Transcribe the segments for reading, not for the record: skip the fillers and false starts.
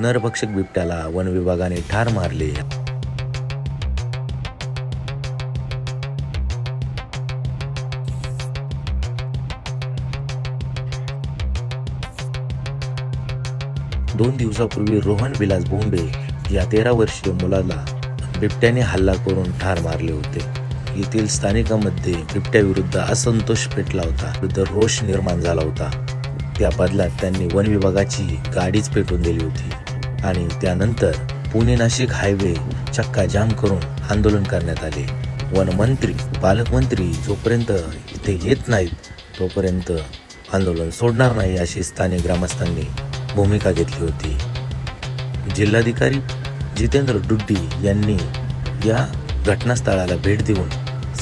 नरभक्षक बिबट्याला वन विभागाने ठार मारले। दोन दिवसापूर्वी रोहन विलास बोंबे या 13 वर्षीय मुलाला बिबट्याने हल्ला करून ठार मारले होते। येथील स्थानिकांमध्ये बिबट्याविरुद्ध असंतोष पेटला होता, विरुद्ध रोष निर्माण झाला होता। त्या बदल्यात त्यांनी वन विभागाची गाडीच पेटवून दिली होती आणि त्यानंतर पुणे नाशिक हायवे चक्का जाम करून आंदोलन करण्यात आले। वनमंत्री पालकमंत्री जोपर्यंत इथे येत नाहीत तोपर्यंत आंदोलन सोडणार नाही अशी स्थानिक ग्रामस्थांनी भूमिका घेतली होती। जिल्हाधिकारी जितेंद्र डुड्डी यांनी या घटनास्थळाला भेट देऊन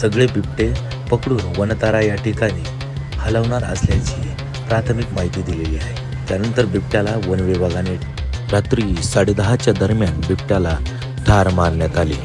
सगळे बिबटे पकडून वनतारा या ठिकाणी हलवणार असल्याची प्राथमिक माहिती दिलेली आहे। त्यानंतर बिबट्याला वन विभागाने रात्री 10:30च्या दरम्यान बिबट्याला ठार मारण्यात आले।